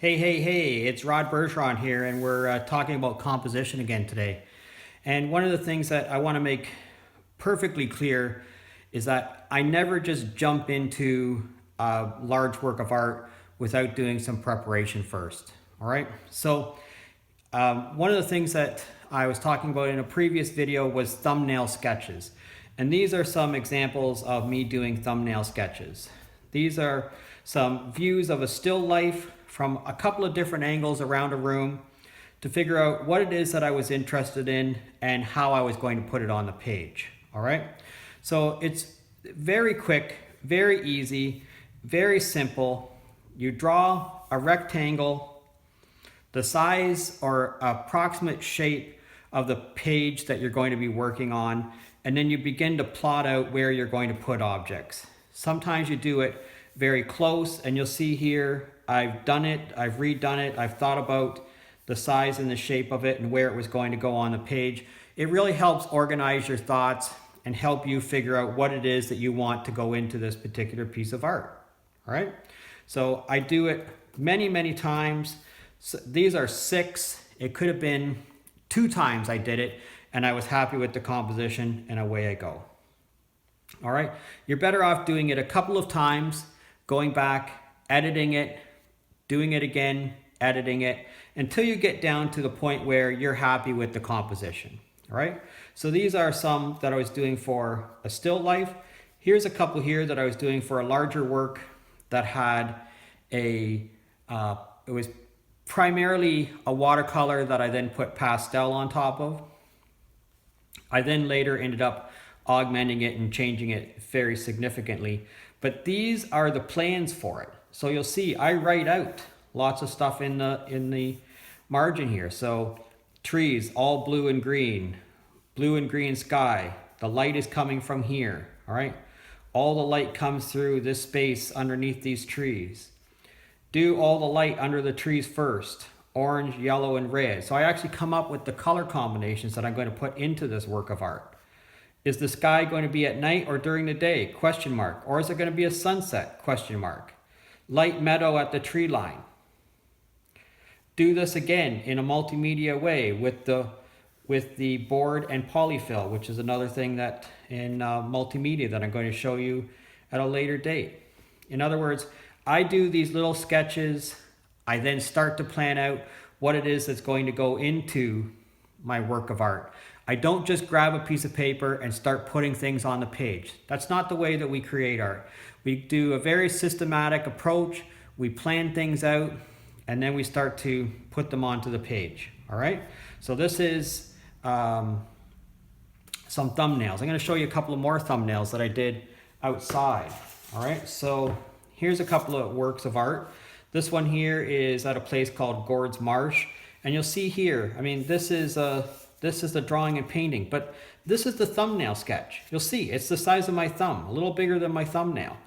Hey, it's Bergeron here, and we're talking about composition again today. And one of the things that I want to make perfectly clear is that I never just jump into a large work of art without doing some preparation first. All right. So, one of the things that I was talking about in a previous video was thumbnail sketches. And these are some examples of me doing thumbnail sketches. These are some views of a still life from a couple of different angles around a room to figure out what it is that I was interested in and how I was going to put it on the page. All right. So it's very quick, very easy, very simple. You draw a rectangle, the size or approximate shape of the page that you're going to be working on, and then you begin to plot out where you're going to put objects. Sometimes you do it very close, and you'll see here I've done it, I've redone it, I've thought about the size and the shape of it and where it was going to go on the page. It really helps organize your thoughts and help you figure out what it is that you want to go into this particular piece of art. All right, so I do it many times. So these are 6. It could have been 2 times I did it and I was happy with the composition, and away I go. All right, you're better off doing it a couple of times, going back, editing it, doing it again, editing it, until you get down to the point where you're happy with the composition. All right, so these are some that I was doing for a still life. Here's a couple here that I was doing for a larger work that had it was primarily a watercolor that I then put pastel on top of. I then later ended up augmenting it and changing it very significantly. But these are the plans for it. So you'll see I write out lots of stuff in the margin here. So trees, all blue and green sky. The light is coming from here, all right? All the light comes through this space underneath these trees. Do all the light under the trees first, orange, yellow, and red. So I actually come up with the color combinations that I'm going to put into this work of art. Is the sky going to be at night or during the day? Question mark. Or is it going to be a sunset? Question mark. Light meadow at the tree line. Do this again in a multimedia way with the board and polyfill, which is another thing that in multimedia that I'm going to show you at a later date. In other words, I do these little sketches. I then start to plan out what it is that's going to go into my work of art. I don't just grab a piece of paper and start putting things on the page. That's not the way that we create art. We do a very systematic approach. We plan things out, and then we start to put them onto the page. All right. So this is some thumbnails. I'm going to show you a couple of more thumbnails that I did outside. All right. So here's a couple of works of art. This one here is at a place called Gord's Marsh, and you'll see here. I mean, this is the drawing and painting, but this is the thumbnail sketch. You'll see it's the size of my thumb, a little bigger than my thumbnail.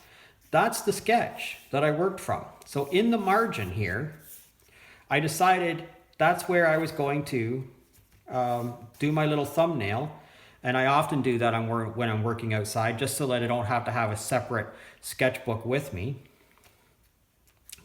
That's the sketch that I worked from. So in the margin here, I decided that's where I was going to do my little thumbnail. And I often do that when I'm working outside, just so that I don't have to have a separate sketchbook with me.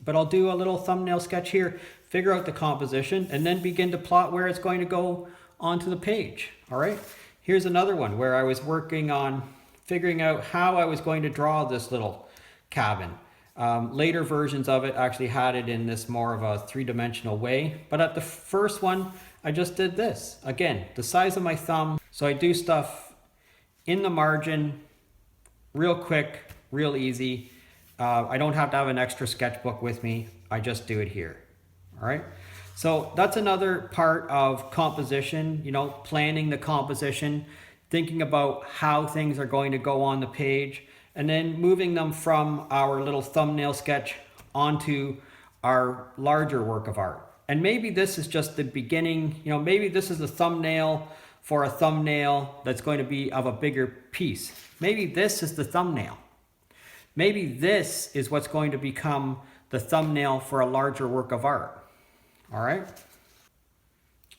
But I'll do a little thumbnail sketch here, figure out the composition, and then begin to plot where it's going to go onto the page. All right. Here's another one where I was working on figuring out how I was going to draw this little cabin. Later versions of it actually had it in this more of a 3-dimensional way. But at the first one, I just did this. Again, the size of my thumb. So I do stuff in the margin, real quick, real easy. I don't have to have an extra sketchbook with me. I just do it here. All right. So that's another part of composition, planning the composition, thinking about how things are going to go on the page, and then moving them from our little thumbnail sketch onto our larger work of art. And maybe this is just the beginning, maybe this is the thumbnail for a thumbnail that's going to be of a bigger piece. Maybe this is the thumbnail. Maybe this is what's going to become the thumbnail for a larger work of art. All right.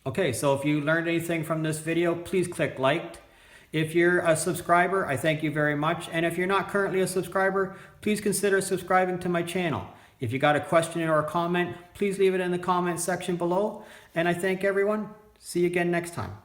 Okay, so if you learned anything from this video, please click like. If you're a subscriber, I thank you very much. And if you're not currently a subscriber, please consider subscribing to my channel. If you got a question or a comment, please leave it in the comment section below. And I thank everyone. See you again next time.